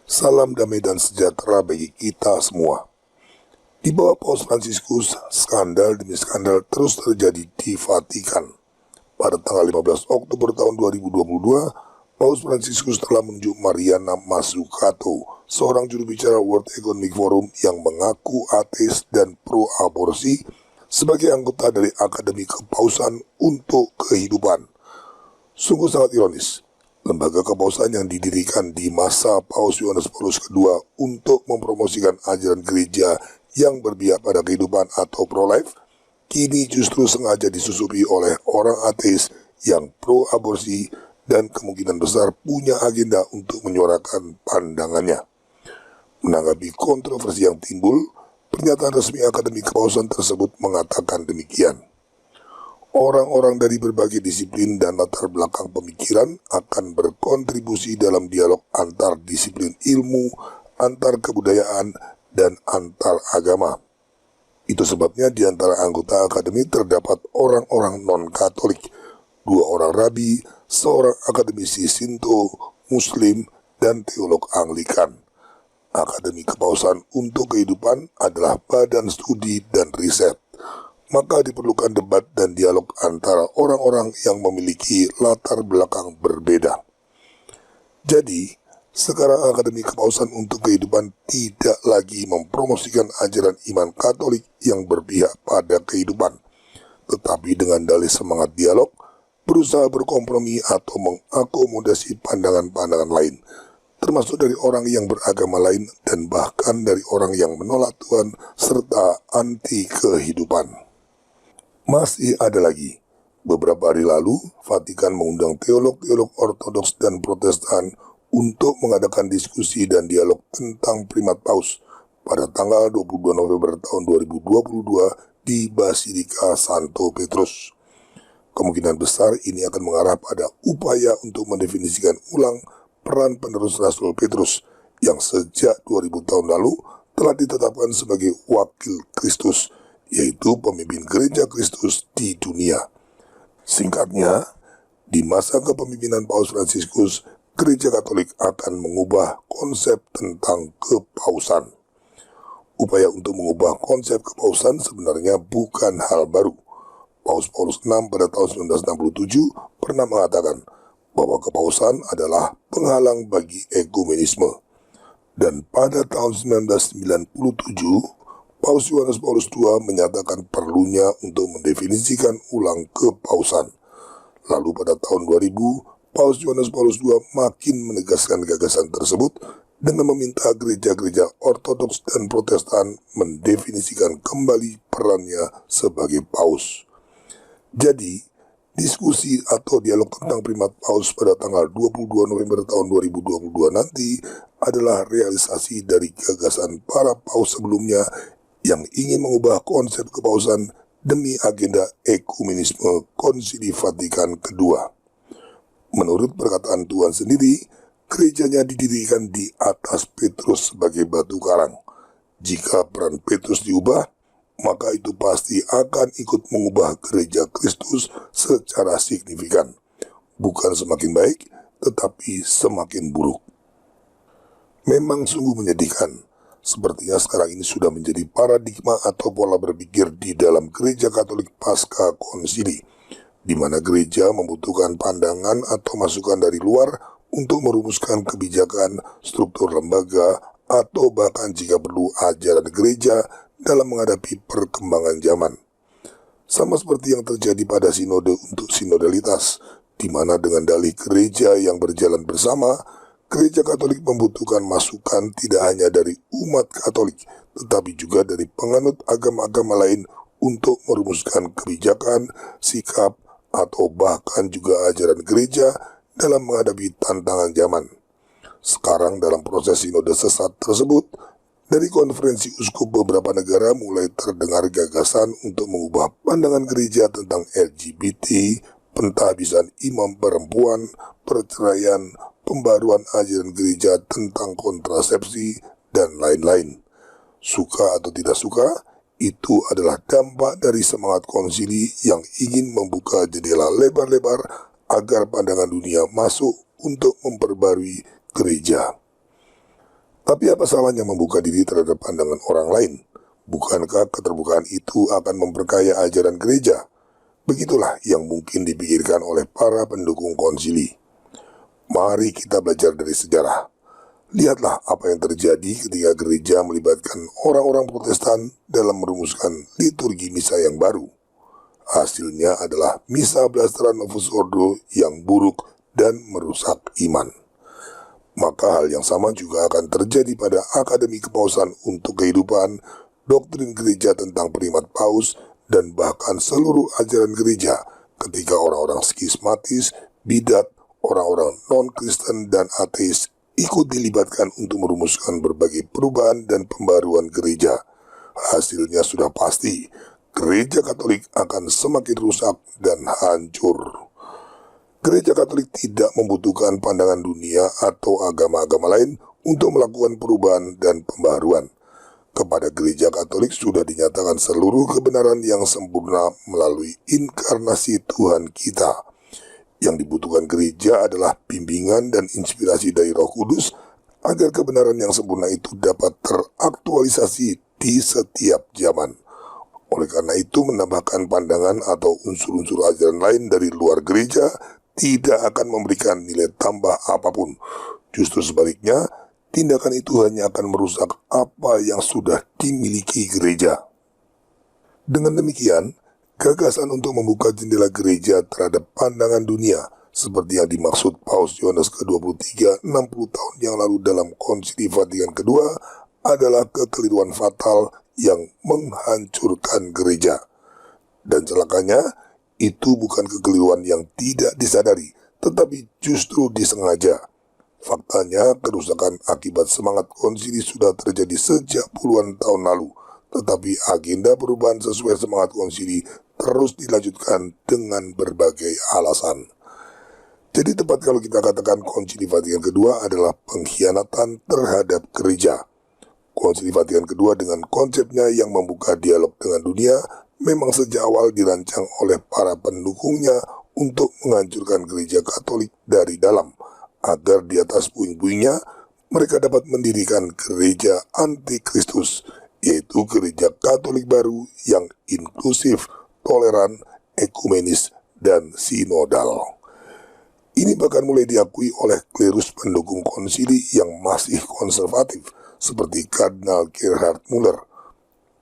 Salam damai dan sejahtera bagi kita semua. Di bawah Paus Fransiskus, skandal demi skandal terus terjadi di Vatikan. Pada tanggal 15 Oktober tahun 2022, Paus Fransiskus telah menunjuk Mariana Mazzucato, seorang juru bicara World Economic Forum yang mengaku ateis dan pro-aborsi, sebagai anggota dari Akademi Kepausan untuk Kehidupan. Sungguh sangat ironis, lembaga kepausan yang didirikan di masa Paus Yohanes Paulus II untuk mempromosikan ajaran gereja yang berpihak pada kehidupan atau pro-life, kini justru sengaja disusupi oleh orang ateis yang pro-aborsi dan kemungkinan besar punya agenda untuk menyuarakan pandangannya. Menanggapi kontroversi yang timbul, pernyataan resmi Akademi Kepausan tersebut mengatakan demikian. Orang-orang dari berbagai disiplin dan latar belakang pemikiran akan berkontribusi dalam dialog antar disiplin ilmu, antar kebudayaan, dan antar agama. Itu sebabnya di antara anggota akademi terdapat orang-orang non-Katolik, 2 orang rabi, seorang akademisi Sinto, Muslim, dan teolog Anglikan. Akademi Kepausan untuk Kehidupan adalah badan studi dan riset. Maka diperlukan debat dan dialog antara orang-orang yang memiliki latar belakang berbeda. Jadi, sekarang Akademi Kepausan untuk Kehidupan tidak lagi mempromosikan ajaran iman Katolik yang berpihak pada kehidupan, tetapi dengan dalih semangat dialog, berusaha berkompromi atau mengakomodasi pandangan-pandangan lain, termasuk dari orang yang beragama lain dan bahkan dari orang yang menolak Tuhan serta anti kehidupan. Masih ada lagi. Beberapa hari lalu, Vatikan mengundang teolog-teolog Ortodoks dan Protestan untuk mengadakan diskusi dan dialog tentang primat Paus pada tanggal 22 November tahun 2022 di Basilika Santo Petrus. Kemungkinan besar ini akan mengarah pada upaya untuk mendefinisikan ulang peran penerus Rasul Petrus yang sejak 2000 tahun lalu telah ditetapkan sebagai wakil Kristus, yaitu pemimpin gereja Kristus di dunia. Singkatnya, di masa kepemimpinan Paus Fransiskus, gereja Katolik akan mengubah konsep tentang kepausan. Upaya untuk mengubah konsep kepausan sebenarnya bukan hal baru. Paus Paulus VI pada tahun 1967 pernah mengatakan bahwa kepausan adalah penghalang bagi ekumenisme. Dan pada tahun 1997, Paus Yohanes Paulus II menyatakan perlunya untuk mendefinisikan ulang kepausan. Lalu pada tahun 2000, Paus Yohanes Paulus II makin menegaskan gagasan tersebut dengan meminta gereja-gereja Ortodoks dan Protestan mendefinisikan kembali perannya sebagai Paus. Jadi, diskusi atau dialog tentang primat Paus pada tanggal 22 November tahun 2022 nanti adalah realisasi dari gagasan para Paus sebelumnya yang ingin mengubah konsep kepausan demi agenda ekumenisme Konsili Vatikan II. Menurut perkataan Tuhan sendiri, gerejanya didirikan di atas Petrus sebagai batu karang. Jika peran Petrus diubah, maka itu pasti akan ikut mengubah gereja Kristus secara signifikan. Bukan semakin baik, tetapi semakin buruk. Memang sungguh menyedihkan. Sepertinya sekarang ini sudah menjadi paradigma atau pola berpikir di dalam gereja Katolik pasca konsili, di mana gereja membutuhkan pandangan atau masukan dari luar untuk merumuskan kebijakan, struktur lembaga, atau bahkan jika perlu ajaran gereja dalam menghadapi perkembangan zaman. Sama seperti yang terjadi pada sinode untuk sinodalitas, di mana dengan dalih gereja yang berjalan bersama, Gereja Katolik membutuhkan masukan tidak hanya dari umat Katolik, tetapi juga dari penganut agama-agama lain untuk merumuskan kebijakan, sikap, atau bahkan juga ajaran gereja dalam menghadapi tantangan zaman. Sekarang dalam proses sinode sesat tersebut, dari konferensi uskup beberapa negara mulai terdengar gagasan untuk mengubah pandangan gereja tentang LGBT, pentahbisan imam perempuan, perceraian, pembaruan ajaran gereja tentang kontrasepsi, dan lain-lain. Suka atau tidak suka, itu adalah dampak dari semangat konsili yang ingin membuka jendela lebar-lebar agar pandangan dunia masuk untuk memperbarui gereja. Tapi apa salahnya membuka diri terhadap pandangan orang lain? Bukankah keterbukaan itu akan memperkaya ajaran gereja? Begitulah yang mungkin dipikirkan oleh para pendukung konsili. Mari kita belajar dari sejarah. Lihatlah apa yang terjadi ketika gereja melibatkan orang-orang Protestan dalam merumuskan liturgi misa yang baru. Hasilnya adalah misa Blastra Novus Ordo yang buruk dan merusak iman. Maka hal yang sama juga akan terjadi pada Akademi Kepausan untuk Kehidupan, doktrin gereja tentang primat paus, dan bahkan seluruh ajaran gereja ketika orang-orang skismatis, bidat, orang-orang non-Kristen dan ateis ikut dilibatkan untuk merumuskan berbagai perubahan dan pembaruan gereja. Hasilnya sudah pasti, gereja Katolik akan semakin rusak dan hancur. Gereja Katolik tidak membutuhkan pandangan dunia atau agama-agama lain untuk melakukan perubahan dan pembaharuan. Kepada gereja Katolik sudah dinyatakan seluruh kebenaran yang sempurna melalui inkarnasi Tuhan kita. Yang dibutuhkan gereja adalah bimbingan dan inspirasi dari Roh Kudus agar kebenaran yang sempurna itu dapat teraktualisasi di setiap zaman. Oleh karena itu, menambahkan pandangan atau unsur-unsur ajaran lain dari luar gereja tidak akan memberikan nilai tambah apapun. Justru sebaliknya, tindakan itu hanya akan merusak apa yang sudah dimiliki gereja. Dengan demikian, gagasan untuk membuka jendela gereja terhadap pandangan dunia seperti yang dimaksud Paus Yohanes ke-23 60 tahun yang lalu dalam Konsili Vatikan II adalah kekeliruan fatal yang menghancurkan gereja. Dan celakanya, itu bukan kekeliruan yang tidak disadari, tetapi justru disengaja. Faktanya, kerusakan akibat semangat konsili sudah terjadi sejak puluhan tahun lalu, tetapi agenda perubahan sesuai semangat konsili terus dilanjutkan dengan berbagai alasan. Jadi tepat kalau kita katakan Konsili Vatikan II adalah pengkhianatan terhadap gereja. Konsili Vatikan II dengan konsepnya yang membuka dialog dengan dunia memang sejak awal dirancang oleh para pendukungnya untuk menghancurkan gereja Katolik dari dalam, agar di atas puing-puingnya mereka dapat mendirikan gereja antikristus, yaitu gereja Katolik baru yang inklusif, toleran, ekumenis, dan sinodal. Ini bahkan mulai diakui oleh klerus pendukung konsili yang masih konservatif, seperti Kardinal Gerhard Müller.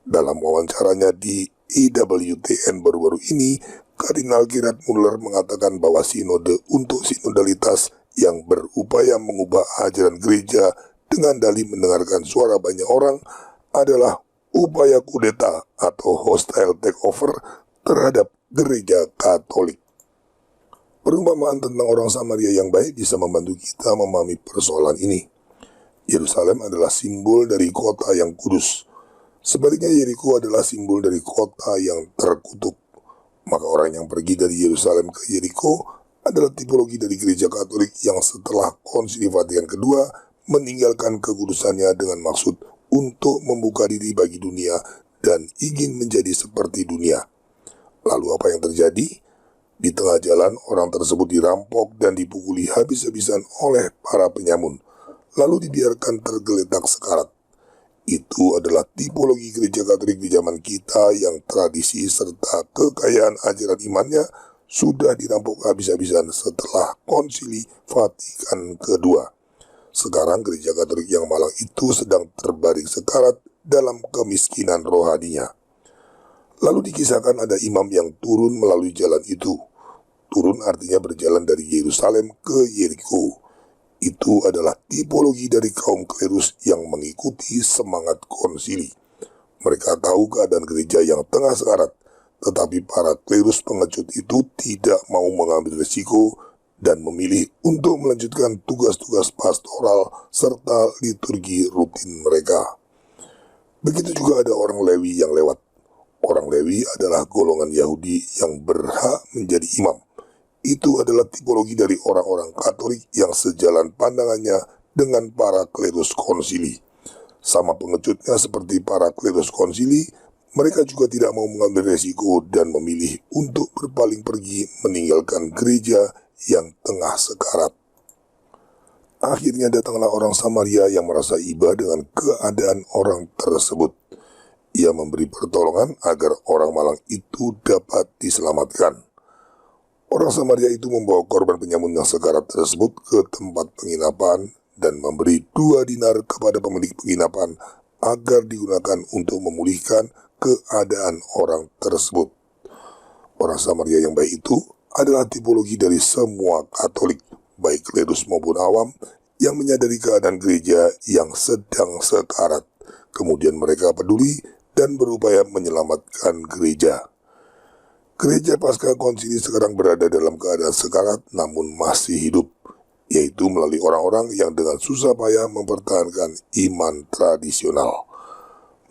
Dalam wawancaranya di IWTN baru-baru ini, Kardinal Gerhard Müller mengatakan bahwa sinode untuk sinodalitas yang berupaya mengubah ajaran gereja dengan dalih mendengarkan suara banyak orang adalah upaya kudeta atau hostile takeover terhadap gereja Katolik. Perumpamaan tentang orang Samaria yang baik bisa membantu kita memahami persoalan ini. Yerusalem adalah simbol dari kota yang kudus. Sebaliknya Yeriko adalah simbol dari kota yang terkutuk. Maka orang yang pergi dari Yerusalem ke Yeriko adalah tipologi dari gereja Katolik yang setelah Konsili Vatikan II meninggalkan kekudusannya dengan maksud untuk membuka diri bagi dunia dan ingin menjadi seperti dunia. Lalu apa yang terjadi? Di tengah jalan orang tersebut dirampok dan dipukuli habis-habisan oleh para penyamun, lalu dibiarkan tergeletak sekarat. Itu adalah tipologi gereja Katolik di zaman kita yang tradisi serta kekayaan ajaran imannya sudah dirampok habis-habisan setelah Konsili Vatikan II. Sekarang gereja Katolik yang malang itu sedang terbaring sekarat dalam kemiskinan rohaninya. Lalu dikisahkan ada imam yang turun melalui jalan itu. Turun artinya berjalan dari Yerusalem ke Yeriko. Itu adalah tipologi dari kaum klerus yang mengikuti semangat konsili. Mereka tahu keadaan gereja yang tengah sekarat, tetapi para klerus pengecut itu tidak mau mengambil risiko dan memilih untuk melanjutkan tugas-tugas pastoral serta liturgi rutin mereka. Begitu juga ada orang Lewi yang lewat. Orang Lewi adalah golongan Yahudi yang berhak menjadi imam. Itu adalah tipologi dari orang-orang Katolik yang sejalan pandangannya dengan para klerus konsili. Sama pengecutnya seperti para klerus konsili, mereka juga tidak mau mengambil resiko dan memilih untuk berpaling pergi meninggalkan gereja yang tengah sekarat. Akhirnya datanglah orang Samaria yang merasa iba dengan keadaan orang tersebut. Ia memberi pertolongan agar orang malang itu dapat diselamatkan. Orang Samaria itu membawa korban penyamun yang sekarat tersebut ke tempat penginapan dan memberi 2 dinar kepada pemilik penginapan agar digunakan untuk memulihkan keadaan orang tersebut. Orang Samaria yang baik itu adalah tipologi dari semua Katolik, baik klerus maupun awam, yang menyadari keadaan gereja yang sedang sekarat. Kemudian mereka peduli dan berupaya menyelamatkan gereja. Gereja pasca konsili sekarang berada dalam keadaan sekarat namun masih hidup, yaitu melalui orang-orang yang dengan susah payah mempertahankan iman tradisional.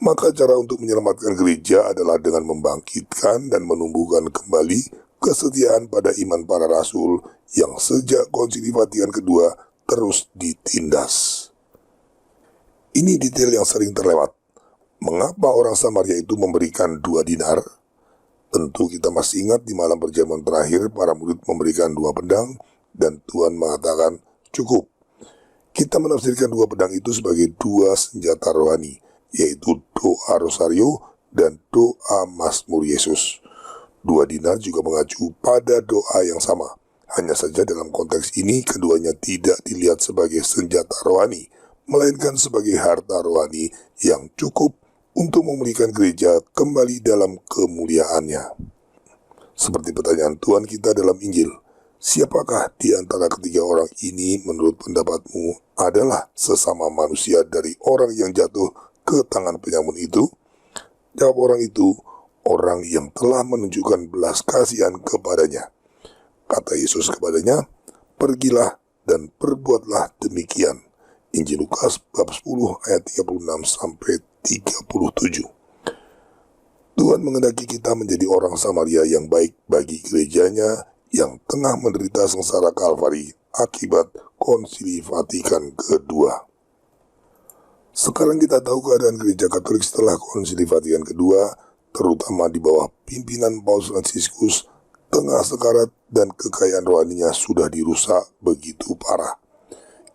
Maka cara untuk menyelamatkan gereja adalah dengan membangkitkan dan menumbuhkan kembali kesetiaan pada iman para rasul yang sejak konsili Vatikan kedua terus ditindas. Ini detail yang sering terlewat. Mengapa orang Samaria itu memberikan 2 dinar? Tentu kita masih ingat di malam perjamuan terakhir para murid memberikan 2 pedang dan Tuhan mengatakan cukup. Kita menafsirkan 2 pedang itu sebagai 2 senjata rohani, yaitu doa rosario dan doa Mazmur Yesus. 2 dinar juga mengacu pada doa yang sama. Hanya saja dalam konteks ini keduanya tidak dilihat sebagai senjata rohani, melainkan sebagai harta rohani yang cukup untuk memulihkan gereja kembali dalam kemuliaannya. Seperti pertanyaan Tuhan kita dalam Injil, siapakah di antara ketiga orang ini menurut pendapatmu adalah sesama manusia dari orang yang jatuh ke tangan penyamun itu? Jawab orang itu, orang yang telah menunjukkan belas kasihan kepadanya. Kata Yesus kepadanya, pergilah dan perbuatlah demikian. Injil Lukas bab 10 ayat 36 sampai 37. Tuhan menghendaki kita menjadi orang Samaria yang baik bagi gerejanya yang tengah menderita sengsara Kalvari akibat konsili Vatikan kedua. Sekarang kita tahu keadaan gereja Katolik setelah konsili Vatikan kedua, terutama di bawah pimpinan Paus Fransiskus, tengah sekarat dan kekayaan rohaninya sudah dirusak begitu parah.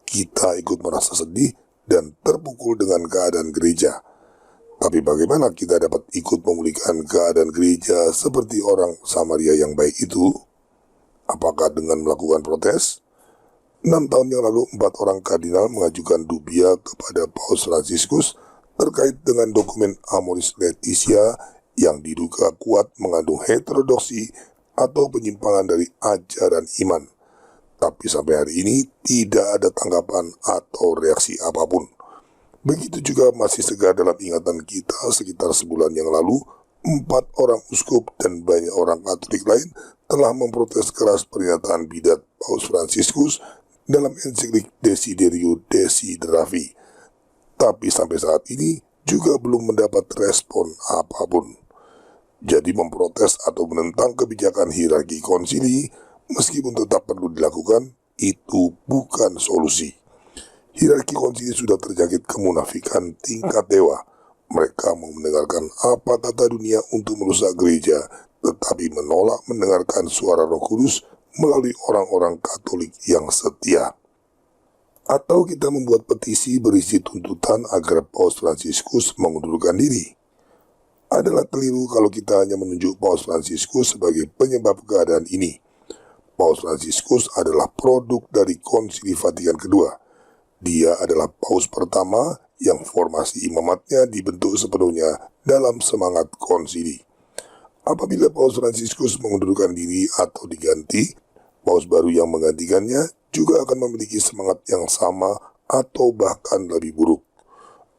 Kita ikut merasa sedih dan terpukul dengan keadaan gereja. Tapi bagaimana kita dapat ikut memulihkan keadaan gereja seperti orang Samaria yang baik itu? Apakah dengan melakukan protes? 6 tahun yang lalu 4 orang kardinal mengajukan dubia kepada Paus Fransiskus terkait dengan dokumen Amoris Laetitia yang diduga kuat mengandung heterodoksi atau penyimpangan dari ajaran iman. Tapi sampai hari ini tidak ada tanggapan atau reaksi apapun. Begitu juga masih segar dalam ingatan kita sekitar sebulan yang lalu, 4 orang uskup dan banyak orang Katolik lain telah memprotes keras pernyataan bidat Paus Fransiskus dalam ensiklik Desiderio Desideravi. Tapi sampai saat ini juga belum mendapat respon apapun. Jadi memprotes atau menentang kebijakan hierarki konsili meskipun tetap perlu dilakukan, itu bukan solusi. Hierarki konsili sudah terjangkit kemunafikan tingkat dewa. Mereka mau mendengarkan apa kata dunia untuk merusak gereja, tetapi menolak mendengarkan suara Roh Kudus melalui orang-orang Katolik yang setia. Atau kita membuat petisi berisi tuntutan agar Paus Fransiskus mengundurkan diri. Adalah keliru kalau kita hanya menunjuk Paus Fransiskus sebagai penyebab keadaan ini. Paus Fransiskus adalah produk dari konsili Vatikan kedua. Dia adalah paus pertama yang formasi imamatnya dibentuk sepenuhnya dalam semangat konsili. Apabila Paus Fransiskus mengundurkan diri atau diganti, paus baru yang menggantikannya juga akan memiliki semangat yang sama atau bahkan lebih buruk.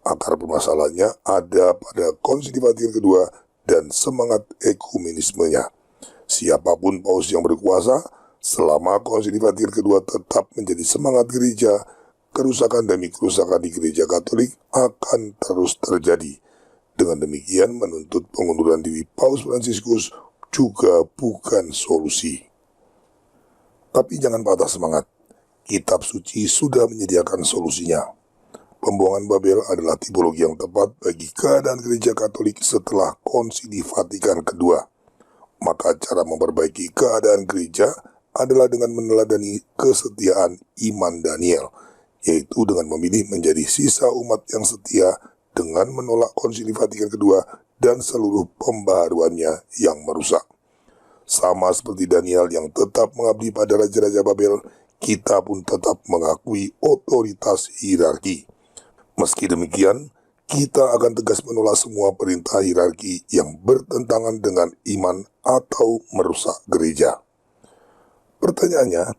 Akar permasalahannya ada pada konsili Vatikan kedua dan semangat ekumenismenya. Siapapun paus yang berkuasa, selama konsili Vatikan kedua tetap menjadi semangat gereja, kerusakan demi kerusakan di gereja Katolik akan terus terjadi. Dengan demikian menuntut pengunduran diri Paus Fransiskus juga bukan solusi. Tapi jangan patah semangat. Kitab suci sudah menyediakan solusinya. Pembuangan Babel adalah tipologi yang tepat bagi keadaan gereja Katolik setelah konsili Vatikan kedua. Maka cara memperbaiki keadaan gereja adalah dengan meneladani kesetiaan iman Daniel, yaitu dengan memilih menjadi sisa umat yang setia dengan menolak Konsili Vatikan II dan seluruh pembaharuannya yang merusak. Sama seperti Daniel yang tetap mengabdi pada Raja-Raja Babel, kita pun tetap mengakui otoritas hierarki. Meski demikian, kita akan tegas menolak semua perintah hierarki yang bertentangan dengan iman atau merusak gereja. Pertanyaannya,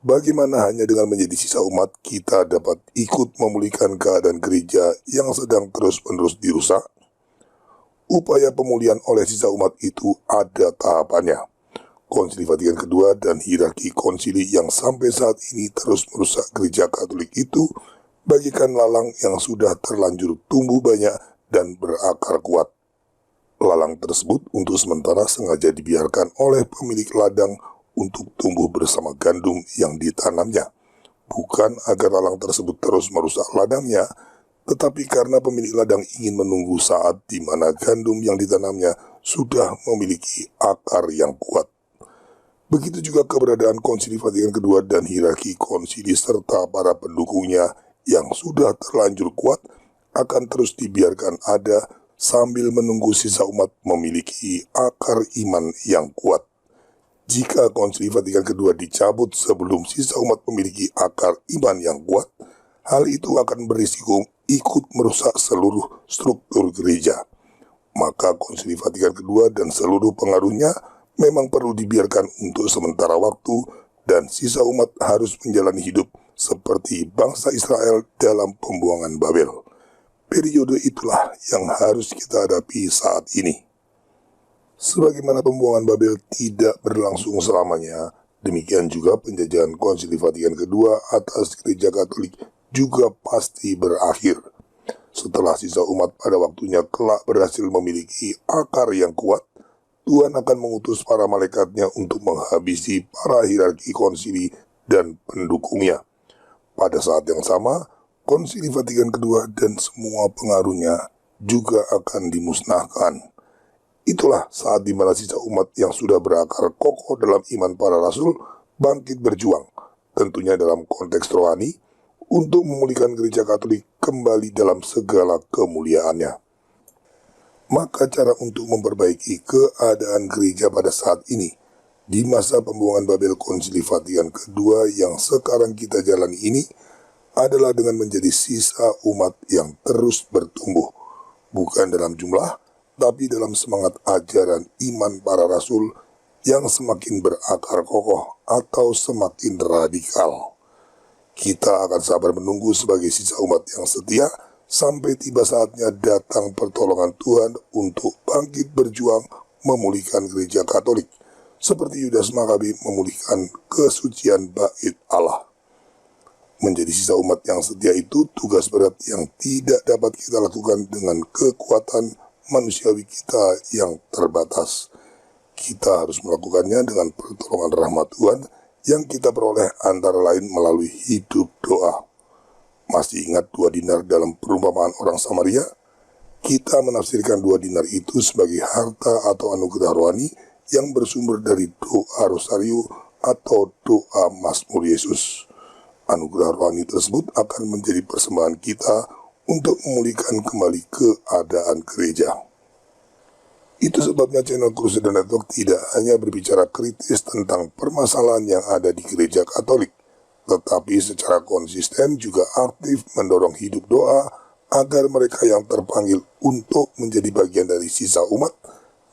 bagaimana hanya dengan menjadi sisa umat kita dapat ikut memulihkan keadaan gereja yang sedang terus-menerus dirusak? Upaya pemulihan oleh sisa umat itu ada tahapannya. Konsili Vatikan II dan hierarki konsili yang sampai saat ini terus merusak gereja Katolik itu bagikan lalang yang sudah terlanjur tumbuh banyak dan berakar kuat. Lalang tersebut untuk sementara sengaja dibiarkan oleh pemilik ladang untuk tumbuh bersama gandum yang ditanamnya, bukan agar lalang tersebut terus merusak ladangnya, tetapi karena pemilik ladang ingin menunggu saat di mana gandum yang ditanamnya sudah memiliki akar yang kuat. Begitu juga keberadaan Konsili Vatikan II dan hierarki konsili serta para pendukungnya yang sudah terlanjur kuat akan terus dibiarkan ada sambil menunggu sisa umat memiliki akar iman yang kuat. Jika Konsili Vatikan II dicabut sebelum sisa umat memiliki akar iman yang kuat, hal itu akan berisiko ikut merusak seluruh struktur gereja. Maka Konsili Vatikan II dan seluruh pengaruhnya memang perlu dibiarkan untuk sementara waktu dan sisa umat harus menjalani hidup seperti bangsa Israel dalam pembuangan Babel. Periode itulah yang harus kita hadapi saat ini. Sebagaimana pembuangan Babel tidak berlangsung selamanya, demikian juga penjajahan Konsili Vatikan II atas gereja Katolik juga pasti berakhir. Setelah sisa umat pada waktunya kelak berhasil memiliki akar yang kuat, Tuhan akan mengutus para malaikatnya untuk menghabisi para hierarki konsili dan pendukungnya. Pada saat yang sama, Konsili Vatikan II dan semua pengaruhnya juga akan dimusnahkan. Itulah saat di mana sisa umat yang sudah berakar kokoh dalam iman para rasul bangkit berjuang, tentunya dalam konteks rohani, untuk memulihkan gereja Katolik kembali dalam segala kemuliaannya. Maka cara untuk memperbaiki keadaan gereja pada saat ini, di masa pembuangan Babel Konsili Vatikan II yang sekarang kita jalani ini, adalah dengan menjadi sisa umat yang terus bertumbuh, bukan dalam jumlah, tapi dalam semangat ajaran iman para rasul yang semakin berakar kokoh atau semakin radikal. Kita akan sabar menunggu sebagai sisa umat yang setia sampai tiba saatnya datang pertolongan Tuhan untuk bangkit berjuang memulihkan gereja Katolik, seperti Yudas Makabi memulihkan kesucian bait Allah. Menjadi sisa umat yang setia itu tugas berat yang tidak dapat kita lakukan dengan kekuatan manusiawi kita yang terbatas. Kita harus melakukannya dengan pertolongan rahmat Tuhan yang kita peroleh antara lain melalui hidup doa. Masih ingat 2 dinar dalam perumpamaan orang Samaria? Kita menafsirkan 2 dinar itu sebagai harta atau anugerah rohani yang bersumber dari doa rosario atau doa Mazmur Yesus. Anugerah rohani tersebut akan menjadi persembahan kita untuk memulihkan kembali keadaan gereja. Itu sebabnya channel Crusader Network tidak hanya berbicara kritis tentang permasalahan yang ada di gereja Katolik, tetapi secara konsisten juga aktif mendorong hidup doa agar mereka yang terpanggil untuk menjadi bagian dari sisa umat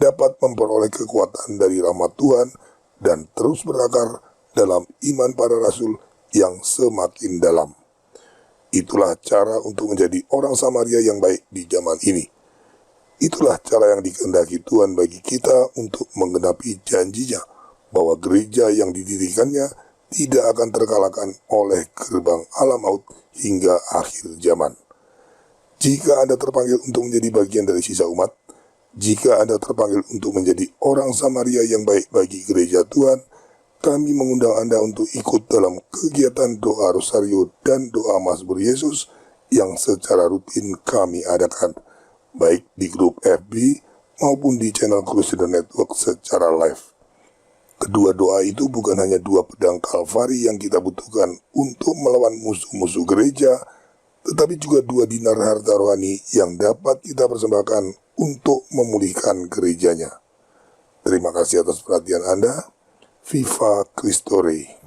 dapat memperoleh kekuatan dari rahmat Tuhan dan terus berakar dalam iman para rasul yang semakin dalam. Itulah cara untuk menjadi orang Samaria yang baik di zaman ini. Itulah cara yang dikehendaki Tuhan bagi kita untuk menggenapi janjinya bahwa gereja yang didirikannya tidak akan terkalahkan oleh gerbang alam maut hingga akhir zaman. Jika Anda terpanggil untuk menjadi bagian dari sisa umat, jika Anda terpanggil untuk menjadi orang Samaria yang baik bagi gereja Tuhan, kami mengundang Anda untuk ikut dalam kegiatan doa rosario dan doa Mazmur Yesus yang secara rutin kami adakan, baik di grup FB maupun di channel Crusader Network secara live. Kedua doa itu bukan hanya dua pedang Kalvari yang kita butuhkan untuk melawan musuh-musuh gereja, tetapi juga dua dinar harta rohani yang dapat kita persembahkan untuk memulihkan gerejanya. Terima kasih atas perhatian Anda. Viva Christore.